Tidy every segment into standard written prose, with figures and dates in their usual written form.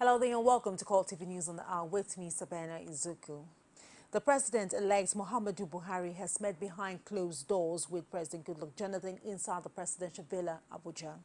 Hello there and welcome to CoreTV News on the Hour with me, Sabina Izuku. The President-elect Muhammadu Buhari has met behind closed doors with President Goodluck Jonathan inside the presidential villa, Abuja.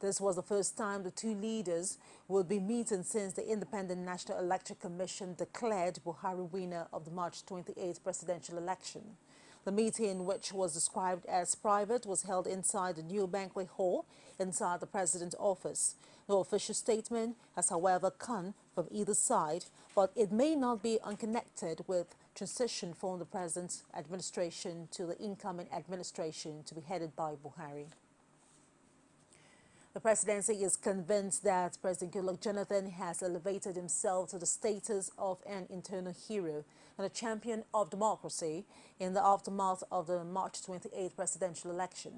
This was the first time the two leaders will be meeting since the Independent National Electoral Commission declared Buhari winner of the March 28th presidential election. The meeting, which was described as private, was held inside the new banquet hall inside the president's office. No official statement has, however, come from either side, but it may not be unconnected with transition from the president's administration to the incoming administration to be headed by Buhari. The presidency is convinced that President Goodluck Jonathan has elevated himself to the status of an internal hero and a champion of democracy in the aftermath of the March 28th presidential election.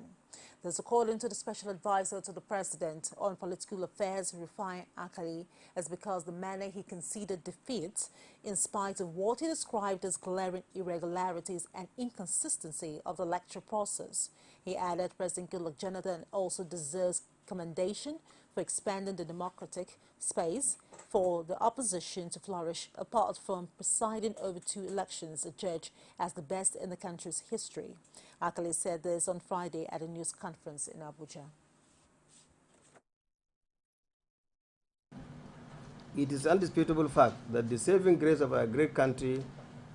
This, according to the special advisor to the president on political affairs, Rufai Akali, is because the manner he conceded defeat, in spite of what he described as glaring irregularities and inconsistency of the electoral process. He added President Goodluck Jonathan also deserves commendation for expanding the democratic space for the opposition to flourish, apart from presiding over two elections adjudged as the best in the country's history. Akali said this on Friday at a news conference in Abuja. It is an undisputable fact that the saving grace of our great country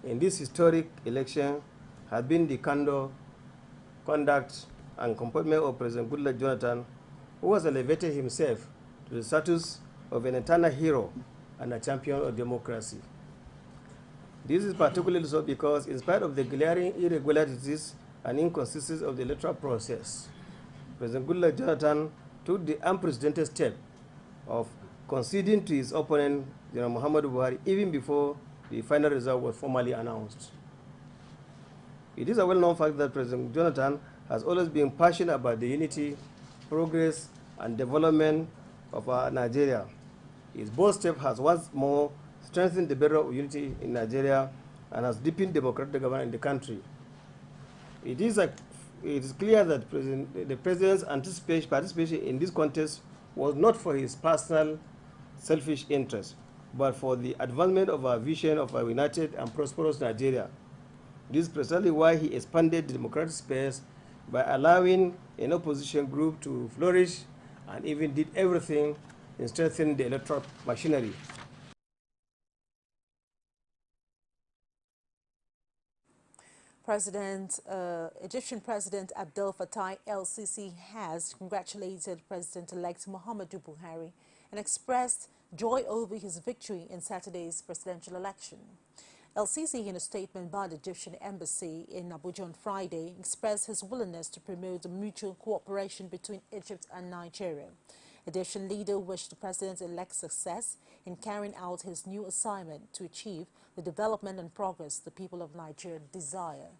in this historic election has been the candor, conduct, and comportment of President Goodluck Jonathan, who has elevated himself to the status of an eternal hero and a champion of democracy. This is particularly so because, in spite of the glaring irregularities and inconsistencies of the electoral process, President Goodluck Jonathan took the unprecedented step of conceding to his opponent, General Muhammadu Buhari, even before the final result was formally announced. It is a well-known fact that President Jonathan has always been passionate about the unity, progress, and development of Nigeria. His bold step has once more strengthened the bedrock of unity in Nigeria and has deepened democratic governance in the country. It is clear that the president's participation in this contest was not for his personal selfish interest, but for the advancement of our vision of a united and prosperous Nigeria. This is precisely why he expanded the democratic space by allowing an opposition group to flourish and even did everything in strengthening the electoral machinery. Egyptian President Abdel Fattah el-Sisi has congratulated President-elect Muhammadu Buhari and expressed joy over his victory in Saturday's presidential election. El-Sisi, in a statement by the Egyptian embassy in Abuja on Friday, expressed his willingness to promote the mutual cooperation between Egypt and Nigeria. Egyptian leader wished the president-elect success in carrying out his new assignment to achieve the development and progress the people of Nigeria desire.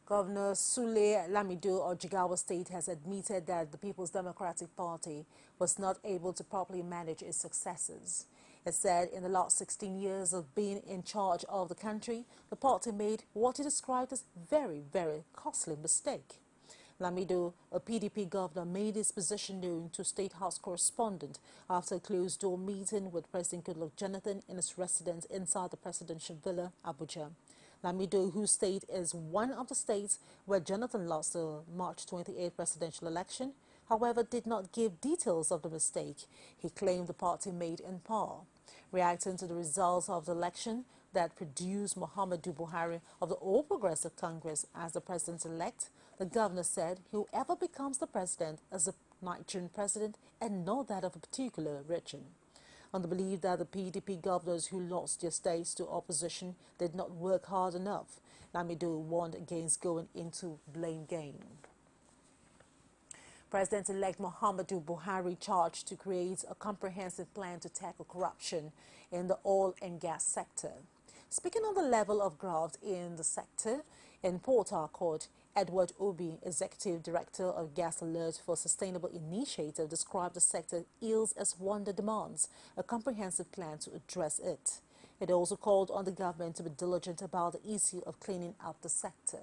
Governor Sule Lamido of Jigawa State has admitted that the People's Democratic Party was not able to properly manage its successes. It said in the last 16 years of being in charge of the country, the party made what he described as very costly mistake. Lamido, a PDP governor, made his position known to State House correspondent after a closed-door meeting with President Goodluck Jonathan in his residence inside the presidential villa, Abuja. Lamido, whose state is one of the states where Jonathan lost the March 28 presidential election, however, did not give details of the mistake he claimed the party made in power. Reacting to the results of the election that produced Muhammadu Buhari of the All Progressive Congress as the president-elect, the governor said whoever becomes the president is a Nigerian president and not that of a particular region. On the belief that the PDP governors who lost their states to opposition did not work hard enough, Lamido warned against going into blame game. President-elect Muhammadu Buhari charged to create a comprehensive plan to tackle corruption in the oil and gas sector. Speaking on the level of graft in the sector, in Port Harcourt, Edward Obi, Executive Director of Gas Alert for Sustainable Initiative, described the sector ills as one that demands a comprehensive plan to address it. It also called on the government to be diligent about the issue of cleaning up the sector.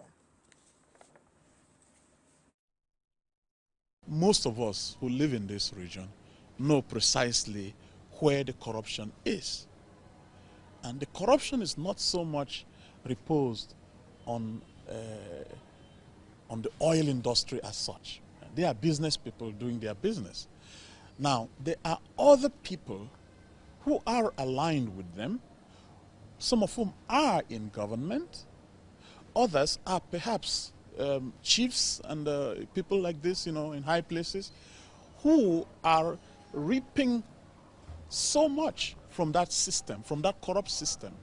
Most of us who live in this region know precisely where the corruption is. And the corruption is not so much reposed on the oil industry as such. They are business people doing their business. Now, there are other people who are aligned with them, some of whom are in government, others are perhaps chiefs and people like this, in high places, who are reaping so much from that system, from that corrupt system,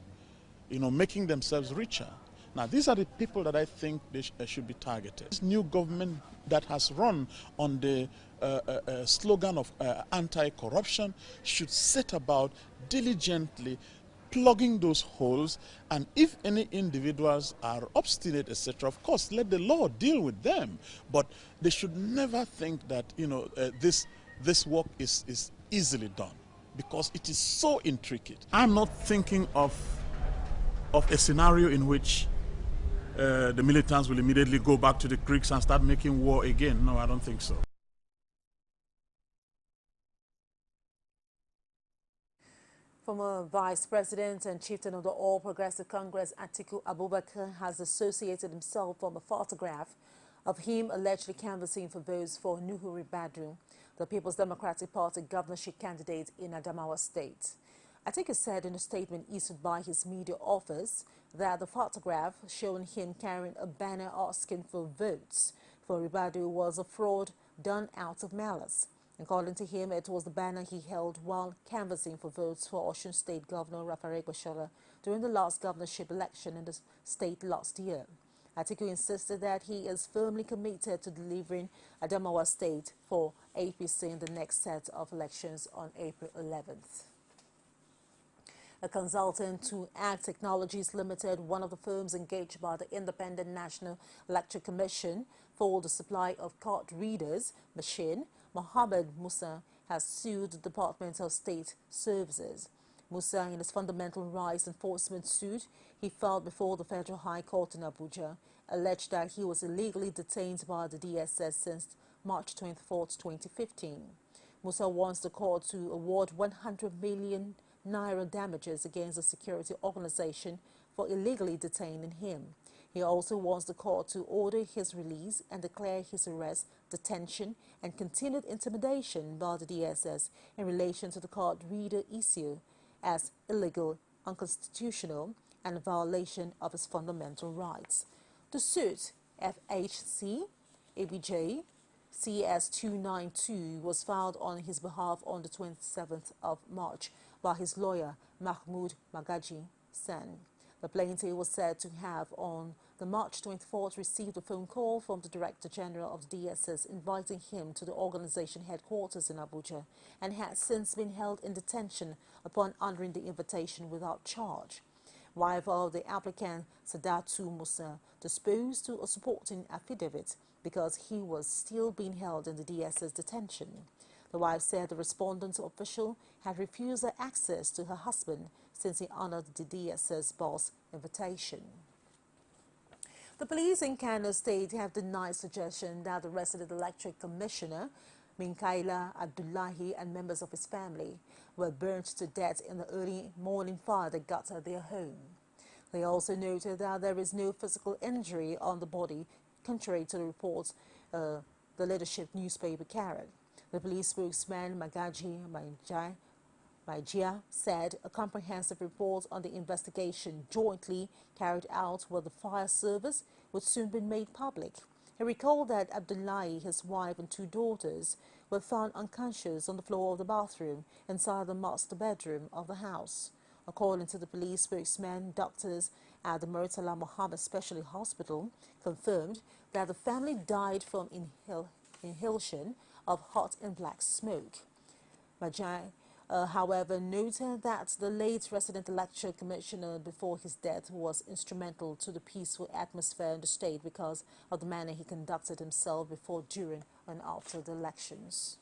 making themselves richer. Now, these are the people that I think they should be targeted. This new government that has run on the slogan of anti-corruption should set about diligently plugging those holes, and if any individuals are obstinate, etc., of course, let the law deal with them. But they should never think that this work is easily done, because it is so intricate. I'm not thinking of a scenario in which the militants will immediately go back to the creeks and start making war again. No, I don't think so. Former Vice President and Chieftain of the All Progressive Congress, Atiku Abubakar, has associated himself from a photograph of him allegedly canvassing for votes for Nuhu Ribadu, the People's Democratic Party governorship candidate in Adamawa State. Atiku said in a statement issued by his media office that the photograph showing him carrying a banner asking for votes for Ribadu was a fraud done out of malice. According to him, it was the banner he held while canvassing for votes for Osun State Governor Rafael Goshola during the last governorship election in the state last year. Atiku insisted that he is firmly committed to delivering Adamawa State for APC in the next set of elections on April 11th. A consultant to Ag Technologies Limited, one of the firms engaged by the Independent National Electric Commission for the supply of card readers machine, Mohammed Musa, has sued the Department of State Services. Musa, in his fundamental rights enforcement suit he filed before the Federal High Court in Abuja, alleged that he was illegally detained by the DSS since March 24, 2015. Musa wants the court to award 100 million naira damages against the security organization for illegally detaining him. He also wants the court to order his release and declare his arrest, detention, and continued intimidation by the DSS in relation to the card reader issue as illegal, unconstitutional, and a violation of his fundamental rights. The suit, FHC ABJ CS292, was filed on his behalf on the 27th of March by his lawyer, Mahmoud Magaji Sen. The plaintiff was said to have, on the March 24th, received a phone call from the Director General of the DSS inviting him to the organization headquarters in Abuja, and had since been held in detention upon honoring the invitation without charge. Wife of the applicant, Sadatu Musa, disposed to a supporting affidavit because he was still being held in the DSS detention. The wife said the respondent official had refused her access to her husband since he honored the DSS boss' invitation. The police in Kano State have denied suggestion that the resident electric commissioner, Minkaila Abdullahi, and members of his family were burnt to death in the early morning fire that gutted their home. They also noted that there is no physical injury on the body, contrary to the reports the leadership newspaper carried. The police spokesman Magaji Maijia said a comprehensive report on the investigation jointly carried out with the fire service would soon be made public. He recalled that Abdullahi, his wife and two daughters were found unconscious on the floor of the bathroom inside the master bedroom of the house. According to the police spokesman, doctors at the Murtala Mohammed Specialty Hospital confirmed that the family died from inhalation of hot and black smoke. Majai, however, noted that the late resident electric commissioner before his death was instrumental to the peaceful atmosphere in the state because of the manner he conducted himself before, during, and after the elections.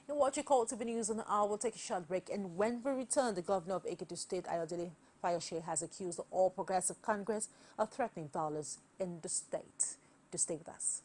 You're watching CoreTV News on the hour. We'll take a short break, and when we return, the governor of Ekiti State, Ayodele Fayose, has accused the All Progressive Congress of threatening violence in the state. To stay with us.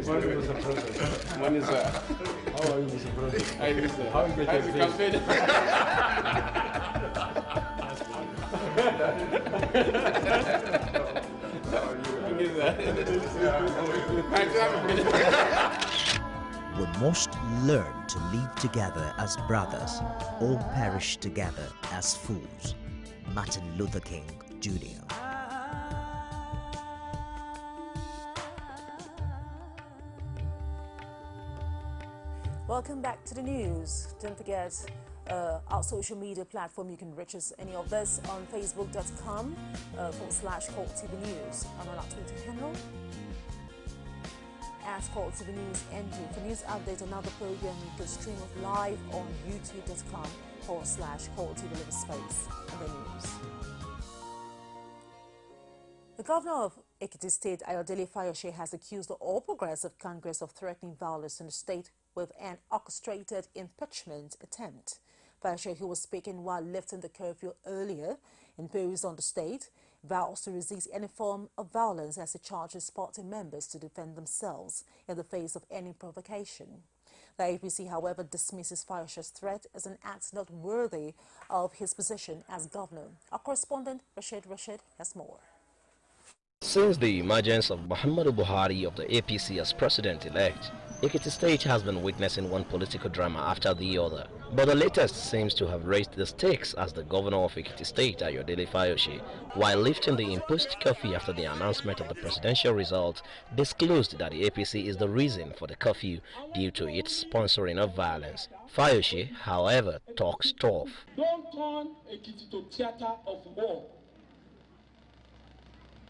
Morning, Mr. President. Morning, sir. How are you, Mr. President? Hi, Mr. How is How's the campaign? We must learn to live together as brothers or perish together as fools. Martin Luther King, Jr. Welcome back to the news. Don't forget our social media platform. You can reach us any of this on facebook.com/CoreTV News and on our Twitter handle at CoreTV News NG. For news update and other program, you can stream it live on youtube.com/CoreTV space and the news. The governor of Ekiti State, Ayodele Fayose, has accused the All Progressive Congress of threatening violence in the state with an orchestrated impeachment attempt. Fayose, who was speaking while lifting the curfew earlier imposed on the state, vows to resist any form of violence as he charges party members to defend themselves in the face of any provocation. The APC, however, dismisses Fayose's threat as an act not worthy of his position as governor. Our correspondent, Rashid has more. Since the emergence of Muhammadu Buhari of the APC as president-elect, Ekiti State has been witnessing one political drama after the other. But the latest seems to have raised the stakes as the governor of Ekiti State, Ayodele Fayose, while lifting the imposed curfew after the announcement of the presidential result, disclosed that the APC is the reason for the curfew due to its sponsoring of violence. Fayose, however, talks tough. Don't turn Ekiti to theater of war.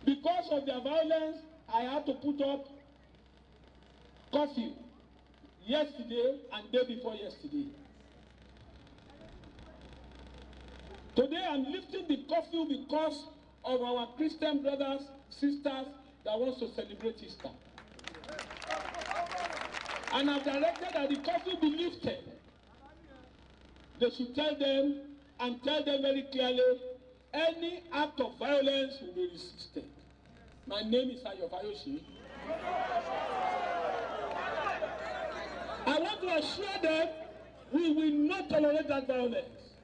Because of their violence, I had to put up curfew yesterday and day before yesterday. Today I'm lifting the curfew because of our Christian brothers, sisters that want to celebrate Easter. And I've directed that the curfew be lifted. They should tell them and tell them very clearly, any act of violence will be resisted. My name is Ayodele Fayose. I want to assure them we will not tolerate that violence.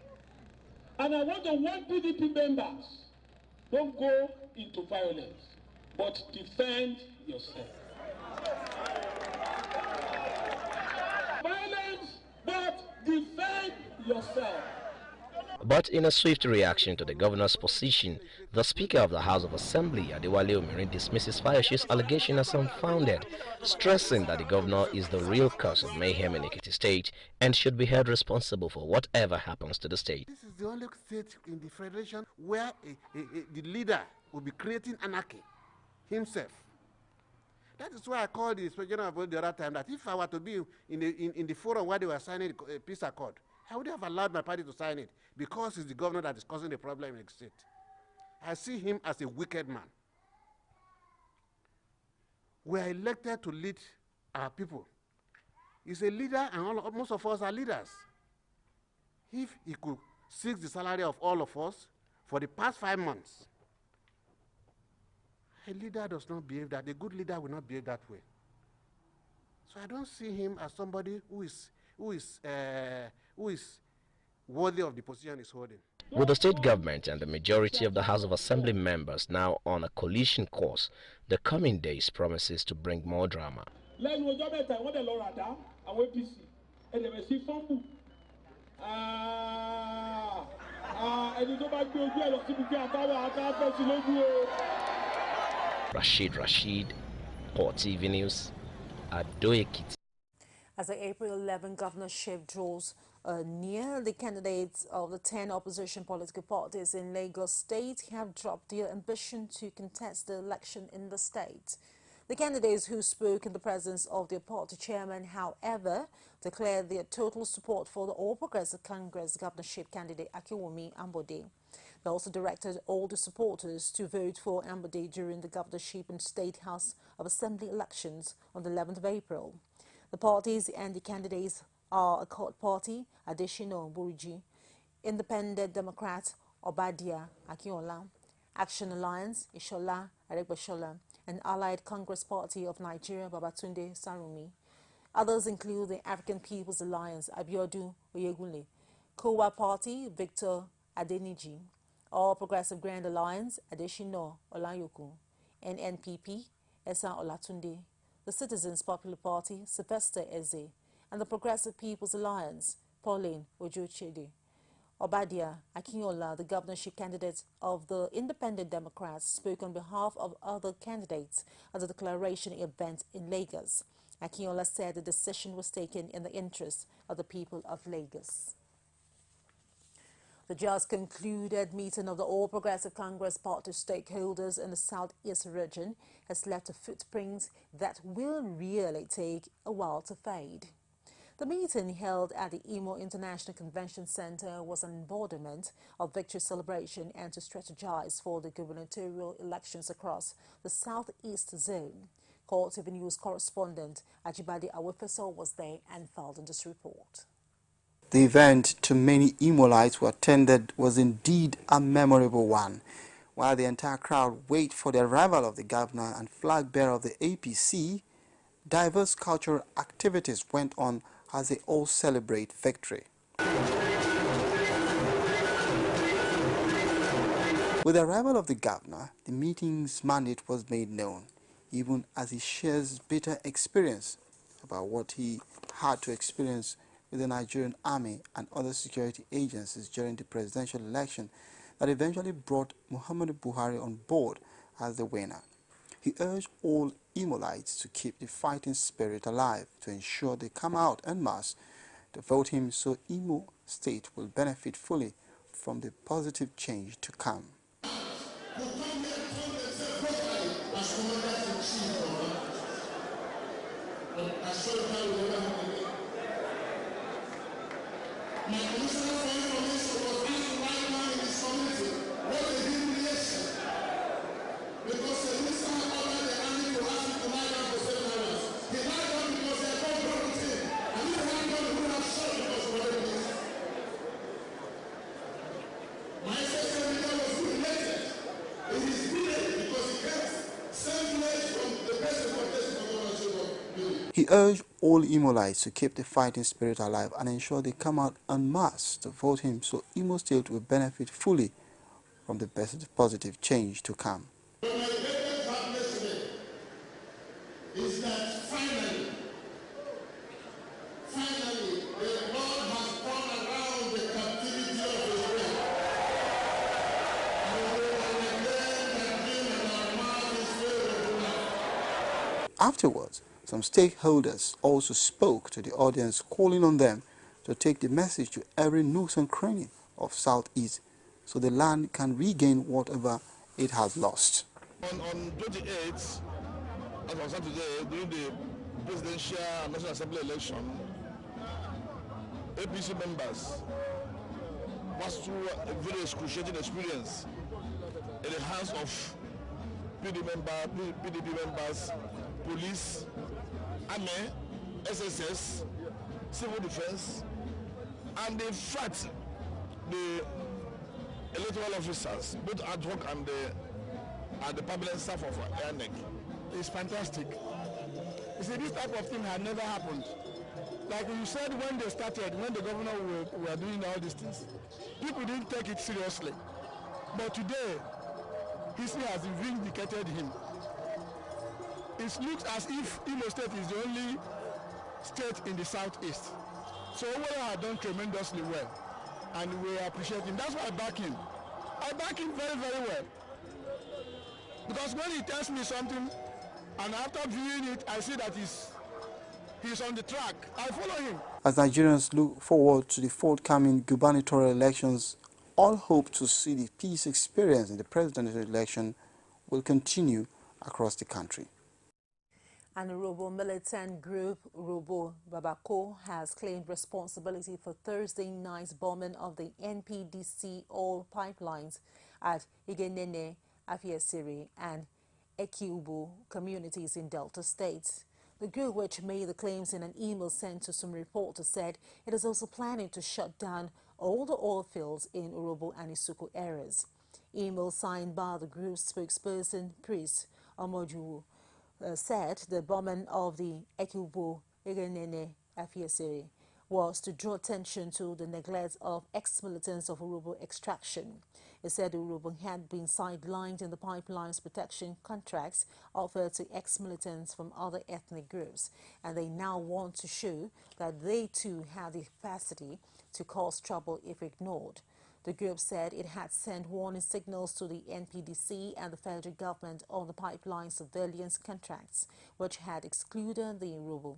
And I want to warn PDP members, don't go into violence, but defend yourself. Violence, but defend yourself. But in a swift reaction to the governor's position, the Speaker of the House of Assembly, Adewale Omirin, dismisses Fayose's allegation as unfounded, stressing that the governor is the real cause of mayhem in Ekiti State and should be held responsible for whatever happens to the state. This is the only state in the federation where the leader will be creating anarchy himself. That is why I called the Inspector General the other time that if I were to be in the forum where they were signing a peace accord, I would have allowed my party to sign it because it's the governor that is causing the problem in the state. I see him as a wicked man. We are elected to lead our people. He's a leader and most of us are leaders. If he could seek the salary of all of us for the past 5 months, a leader does not behave that. A good leader will not behave that way. So I don't see him as somebody who is worthy of the position he's holding. With the state government and the majority of the House of Assembly members now on a collision course, the coming days promises to bring more drama. Rashid, CoreTV News, Ado Ekiti. As the April 11 governorship draws near, the candidates of the 10 opposition political parties in Lagos State have dropped their ambition to contest the election in the state. The candidates who spoke in the presence of their party chairman, however, declared their total support for the All Progressive Congress governorship candidate Akiwumi Ambode. They also directed all the supporters to vote for Ambode during the governorship and State House of Assembly elections on the 11th of April. The parties and the candidates are Accord Party, Adeshino Buriji, Independent Democrat Obadia Akinola, Action Alliance, Ishola Aregbesola, and Allied Congress Party of Nigeria, Babatunde Sarumi. Others include the African People's Alliance, Abiodun Oyegunle, Kowa Party, Victor Adeniji, All Progressive Grand Alliance, Adeshino Olayokun, and NPP, Esa Olatunde, the Citizens Popular Party, Sylvester Eze, and the Progressive People's Alliance, Pauline Ojochede. Obadia Akinyola, the governorship candidate of the Independent Democrats, spoke on behalf of other candidates at the declaration event in Lagos. Akinyola said the decision was taken in the interest of the people of Lagos. The just concluded meeting of the All Progressive Congress Party stakeholders in the Southeast region has left a footprint that will really take a while to fade. The meeting held at the Imo International Convention Center was an embodiment of victory celebration and to strategize for the gubernatorial elections across the Southeast zone. CoreTV News correspondent Ajibade Awefeso was there and filed in this report. The event, to many Imolites who attended, was indeed a memorable one. While the entire crowd waited for the arrival of the governor and flag bearer of the APC, diverse cultural activities went on as they all celebrate victory. With the arrival of the governor, the meeting's mandate was made known, even as he shares bitter experience about what he had to experience with the Nigerian army and other security agencies during the presidential election that eventually brought Muhammadu Buhari on board as the winner. He urged all Imolites to keep the fighting spirit alive to ensure they come out en masse to vote him so Imo State will benefit fully from the positive change to come. He urged all Imolites to keep the fighting spirit alive and ensure they come out en masse to vote him so Imo State will benefit fully from the positive change to come. But my greatest happiness today is that finally, the Lord has turned around the captivity of Israel. And we will again and dream in our mouth is filled with life. Afterwards, some stakeholders also spoke to the audience, calling on them to take the message to every nook and cranny of Southeast so the land can regain whatever it has lost. On 28th, as on Saturday, during the presidential and national assembly election, APC members passed through a very excruciating experience in the hands of PDP members, police, army, SSS, civil defense, and in fact, the electoral officers, both ad hoc and the permanent staff of INEC. It's fantastic. You see, this type of thing had never happened. Like you said, when they started, when the governor were doing all these things, people didn't take it seriously. But today, history has vindicated him. It looks as if Imo State is the only state in the southeast. So Owolo had done tremendously well, and we appreciate him. That's why I back him. I back him very, very well. Because when he tells me something, and after viewing it, I see that he's on the track, I follow him. As Nigerians look forward to the forthcoming gubernatorial elections, all hope to see the peace experience in the presidential election will continue across the country. An Urobo militant group, Urobo Babako, has claimed responsibility for Thursday night's bombing of the NPDC oil pipelines at Igenene, Afiesiri, and Ekiubu communities in Delta State. The group, which made the claims in an email sent to some reporters, said it is also planning to shut down all the oil fields in Urobo and Isuku areas. Email signed by the group's spokesperson, Prince Omoju, said the bombing of the Ekubo Irenene Afiesere was to draw attention to the neglect of ex-militants of Urhobo extraction. It said Urhobo had been sidelined in the pipeline's protection contracts offered to ex-militants from other ethnic groups, and they now want to show that they too had the capacity to cause trouble if ignored. The group said it had sent warning signals to the NPDC and the federal government on the pipeline surveillance contracts, which had excluded the Urhobo.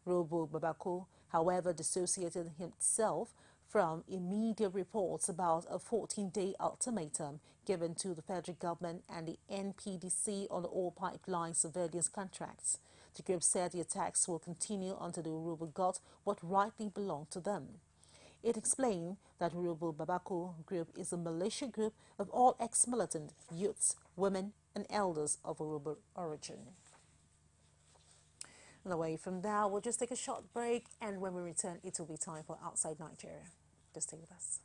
Babako, however, dissociated himself from immediate reports about a 14-day ultimatum given to the federal government and the NPDC on the oil pipeline surveillance contracts. The group said the attacks will continue until the Urhobo got what rightly belonged to them. It explained that Urhobo Babako Group is a militia group of all ex-militant youths, women, and elders of Urhobo origin. And away from there, we'll just take a short break, and when we return, it will be time for Outside Nigeria. Just stay with us.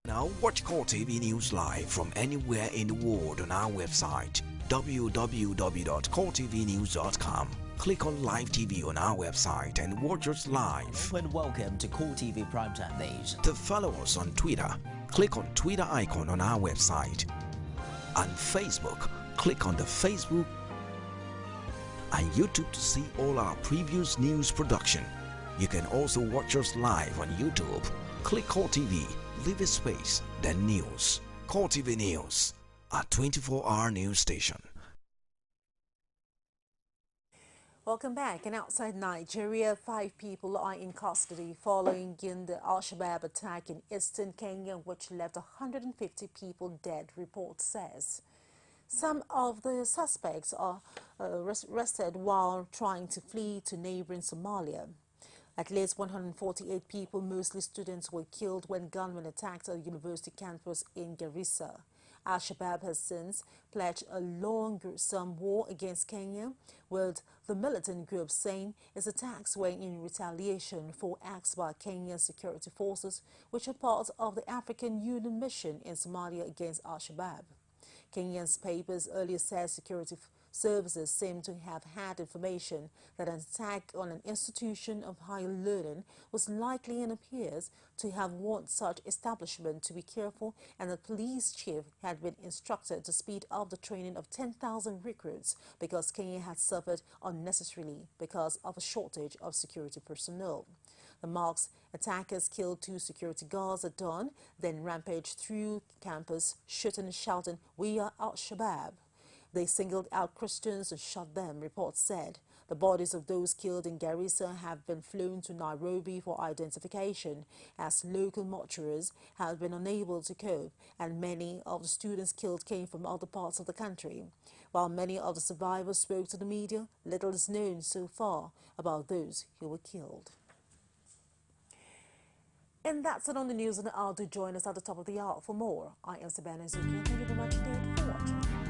Now watch CoreTV News live from anywhere in the world on our website www.coretvnews.com. Click on Live TV on our website and watch us live. And welcome to CoreTV Primetime News. To follow us on Twitter, click on Twitter icon on our website. On Facebook, click on the Facebook and YouTube to see all our previous news production. You can also watch us live on YouTube. Click CoreTV, leave a space, then News. CoreTV News, a 24-hour news station. Welcome back. And outside Nigeria, 5 people are in custody following in the Al-Shabaab attack in eastern Kenya, which left 150 people dead, report says. Some of the suspects are arrested while trying to flee to neighboring Somalia. At least 148 people, mostly students, were killed when gunmen attacked a university campus in Garissa. Al-Shabaab has since pledged a long, gruesome war against Kenya, with the militant group saying its attacks were in retaliation for acts by Kenya's security forces, which are part of the African Union mission in Somalia against Al-Shabaab. Kenya's papers earlier said security services seem to have had information that an attack on an institution of higher learning was likely and appears to have warned such establishment to be careful, and the police chief had been instructed to speed up the training of 10,000 recruits because Kenya had suffered unnecessarily because of a shortage of security personnel. The mosque attackers killed 2 security guards at dawn, then rampaged through campus, shooting and shouting, "We are Al-Shabaab." They singled out Christians and shot them, reports said. The bodies of those killed in Garissa have been flown to Nairobi for identification, as local mortuaries have been unable to cope, and many of the students killed came from other parts of the country. While many of the survivors spoke to the media, little is known so far about those who were killed. And that's it on the news, and I'll do join us at the top of the hour for more. I am Sabana Zuki. Thank you very much indeed for watching.